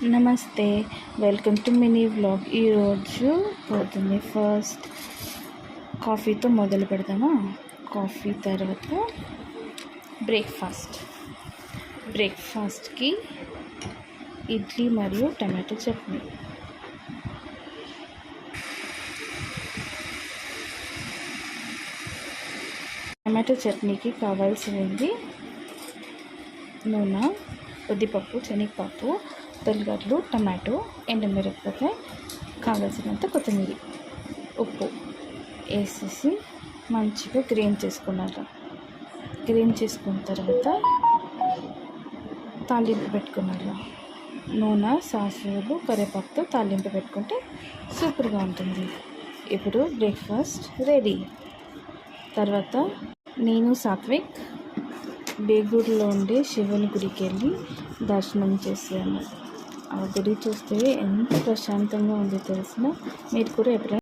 నమస్తే, welcome to mini vlog. ఈరోజు పోతుంది ఫస్ట్ కాఫీతో మొదలు పెడదామా. కాఫీ తర్వాత బ్రేక్ఫాస్ట్కి ఇడ్లీ మరియు టమాటో చట్నీ. టమాటో చట్నీకి కావాల్సినది నూనె, ఉద్దిపప్పు, శనగపప్పు, తెల్లగడ్డలు, టమాటో, ఎండుమిరపకాయ, కావాల్సినంత కొత్తిమీర, ఉప్పు వేసేసి మంచిగా గ్రైండ్ చేసుకున్న తర్వాత తాలింపు పెట్టుకున్నారు. నూనె, సాసులు, కరివేపాకుతో తాలింపు పెట్టుకుంటే సూపర్గా ఉంటుంది. ఇప్పుడు బ్రేక్ఫాస్ట్ రెడీ. తర్వాత నేను సాత్విక్ బేగూరులో ఉండే శివుని గుడికి వెళ్ళి దర్శనం చేశాను. ఆ గుడి చూస్తే ఎంత ప్రశాంతంగా ఉందో తెలిసిన. మీరు కూడా ఎప్పుడైనా